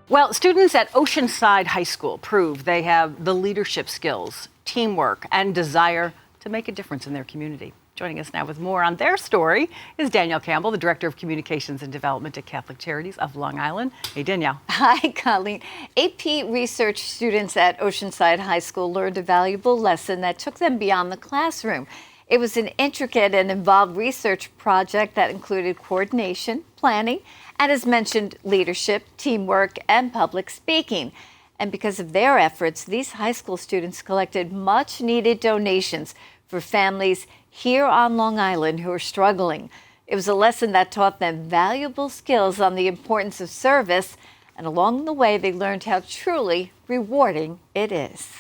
Well, students at Oceanside High School prove they have the leadership skills, teamwork, and desire to make a difference in their community. Joining us now with more on their story is Danielle Campbell, the Director of Communications and Development at Catholic Charities of Long Island. Hey, Danielle. Hi, Colleen. AP research students at Oceanside High School learned a valuable lesson that took them beyond the classroom. It was an intricate and involved research project that included coordination, planning, and as mentioned, leadership, teamwork, and public speaking. And because of their efforts, these high school students collected much needed donations for families here on Long Island who are struggling. It was a lesson that taught them valuable skills on the importance of service, and along the way, they learned how truly rewarding it is.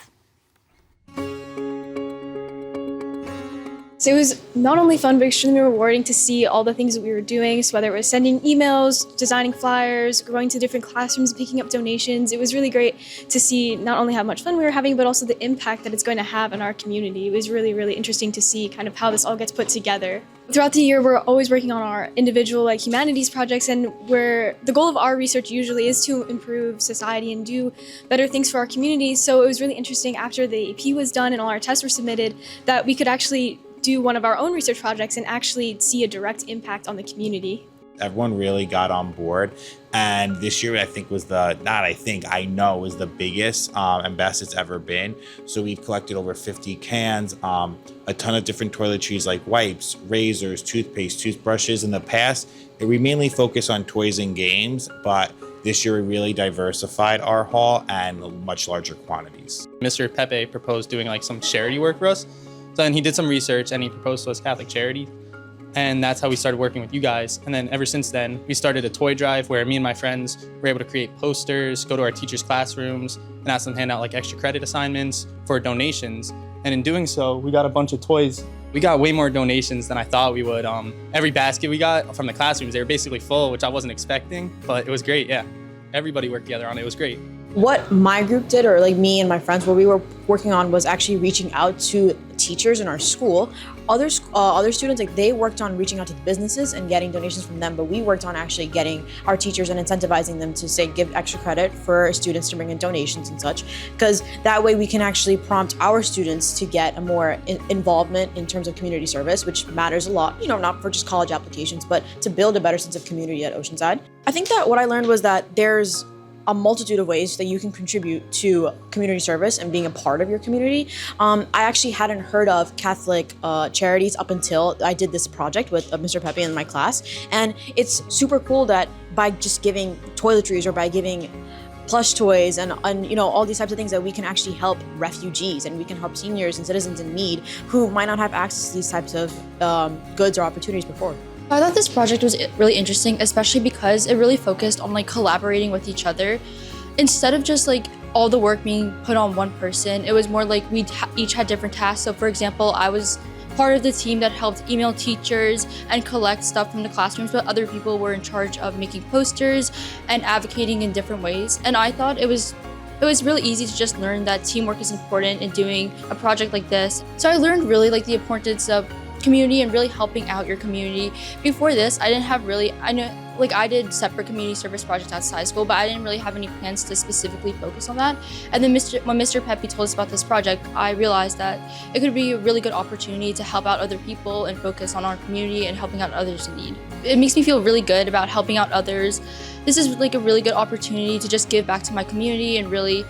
So it was not only fun, but extremely rewarding to see all the things that we were doing. So whether it was sending emails, designing flyers, going to different classrooms, picking up donations, it was really great to see not only how much fun we were having, but also the impact that it's going to have in our community. It was really, really interesting to see kind of how this all gets put together. Throughout the year, we're always working on our individual humanities projects, and where the goal of our research usually is to improve society and do better things for our community. So it was really interesting after the AP was done and all our tests were submitted that we could actually do one of our own research projects and actually see a direct impact on the community. Everyone really got on board, and this year I know was the biggest and best it's ever been. So we've collected over 50 cans, a ton of different toiletries like wipes, razors, toothpaste, toothbrushes. In the past, we mainly focused on toys and games, but this year we really diversified our haul and much larger quantities. Mr. Pepe proposed doing some charity work for us. So then he did some research and he proposed to us Catholic Charities. And that's how we started working with you guys. And then ever since then, we started a toy drive where me and my friends were able to create posters, go to our teachers' classrooms, and ask them to hand out extra credit assignments for donations. And in doing so, we got a bunch of toys. We got way more donations than I thought we would. Every basket we got from the classrooms, they were basically full, which I wasn't expecting, but it was great, yeah. Everybody worked together on it, it was great. What my group did, or me and my friends, what we were working on was actually reaching out to teachers in our school. Other students, they worked on reaching out to the businesses and getting donations from them, but we worked on actually getting our teachers and incentivizing them to say give extra credit for students to bring in donations and such, because that way we can actually prompt our students to get a more involvement in terms of community service, which matters a lot, not for just college applications, but to build a better sense of community at Oceanside. I think that what I learned was that there's a multitude of ways that you can contribute to community service and being a part of your community. I actually hadn't heard of Catholic Charities up until I did this project with Mr. Pepe in my class. And it's super cool that by just giving toiletries or by giving plush toys and all these types of things, that we can actually help refugees and we can help seniors and citizens in need who might not have access to these types of goods or opportunities before. I thought this project was really interesting, especially because it really focused on collaborating with each other. Instead of just all the work being put on one person, it was more we each had different tasks. So for example, I was part of the team that helped email teachers and collect stuff from the classrooms, but other people were in charge of making posters and advocating in different ways. And I thought it was really easy to just learn that teamwork is important in doing a project like this. So I learned really the importance of community and really helping out your community. Before this, I did separate community service projects outside high school, but I didn't really have any plans to specifically focus on that. And then when Mr. Pepe told us about this project, I realized that it could be a really good opportunity to help out other people and focus on our community and helping out others in need. It makes me feel really good about helping out others. This is a really good opportunity to just give back to my community and really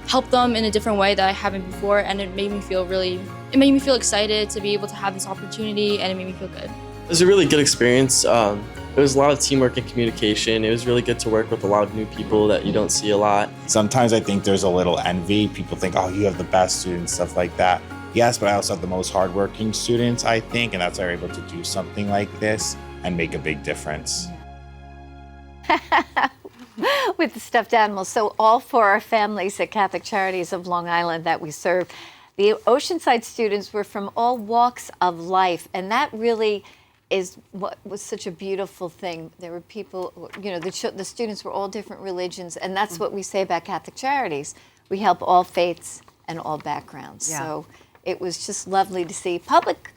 help them in a different way that I haven't before, and it made me feel excited to be able to have this opportunity, and it made me feel good. It was a really good experience. It was a lot of teamwork and communication. It was really good to work with a lot of new people that you don't see a lot. Sometimes I think there's a little envy. People think, oh, you have the best students, stuff like that. Yes, but I also have the most hardworking students, I think, and that's why we're able to do something like this and make a big difference. With the stuffed animals. So all for our families at Catholic Charities of Long Island that we serve. The Oceanside students were from all walks of life, and that really is what was such a beautiful thing. There were people, the students were all different religions, and that's what we say about Catholic Charities. We help all faiths and all backgrounds. Yeah. So it was just lovely to see public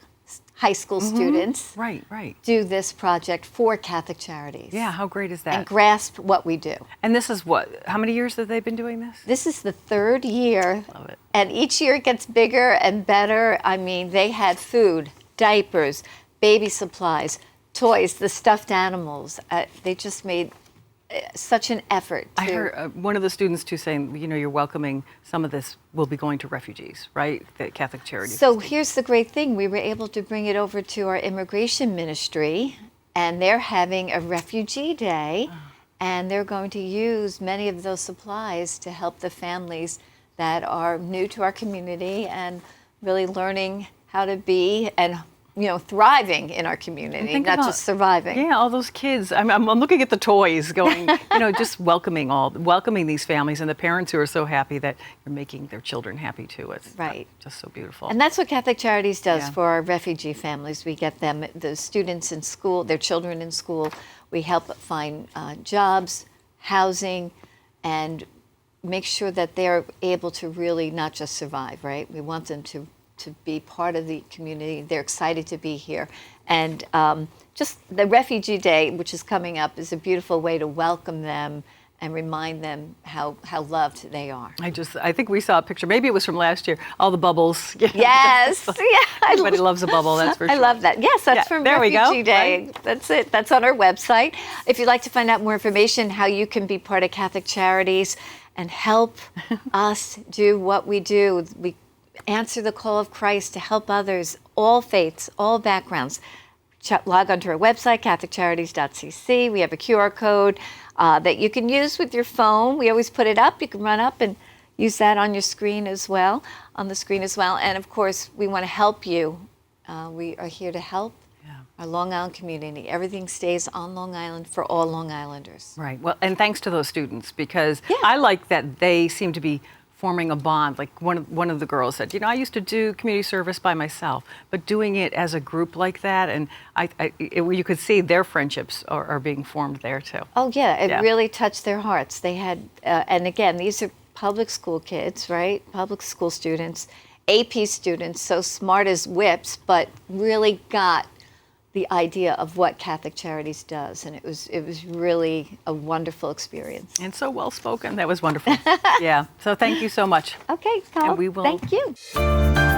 high school students Right, right. do this project for Catholic Charities. Yeah, how great is And that? grasp what we do. And this is what? How many years have they been doing this? This is the third year. Love it. And each year it gets bigger and better. I mean, they had food, diapers, baby supplies, toys, the stuffed animals. They just made such an effort to. I heard one of the students too saying, you know, you're welcoming some of this will be going to refugees, right? The Catholic Charities. So here's the great thing. We were able to bring it over to our immigration ministry, and they're having a refugee day, and they're going to use many of those supplies to help the families that are new to our community and really learning how to be and thriving in our community, think not about- just surviving. Yeah, all those kids. I'm looking at the toys, going, just welcoming these families and the parents who are so happy that you're making their children happy too. It's Right. just so beautiful. And that's what Catholic Charities does Yeah. for our refugee families. We get them, the students in school, their children in school. We help find jobs, housing, and make sure that they're able to really not just survive, right? We want them to be part of the community. They're excited to be here. And just the Refugee Day, which is coming up, is a beautiful way to welcome them and remind them how loved they are. I think we saw a picture, maybe it was from last year, all the bubbles. Yes, yeah. Everybody loves a bubble, that's for sure. I love that. Yes, that's Yeah, from there we go, Refugee Day. right? That's it. That's on our website. If you'd like to find out more information, how you can be part of Catholic Charities and help us do what we do, we answer the call of Christ to help others, all faiths, all backgrounds. Log onto our website, catholiccharities.cc. We have a QR code that you can use with your phone. We always put it up. You can run up and use that on your screen as well, on the screen as well. And of course, we want to help you. We are here to help our Long Island community. Everything stays on Long Island for all Long Islanders. Right. Well, and thanks to those students, because Yeah. I like that they seem to be forming a bond. Like one of the girls said, I used to do community service by myself, but doing it as a group like that, and you could see their friendships are being formed there too. Oh yeah, it Yeah. really touched their hearts. They had, and again, these are public school kids, right? Public school students, AP students, so smart as whips, but really got the idea of what Catholic Charities does, and it was really a wonderful experience. And so well spoken. That was wonderful. Yeah. So thank you so much. Okay, Colin, we will- thank you.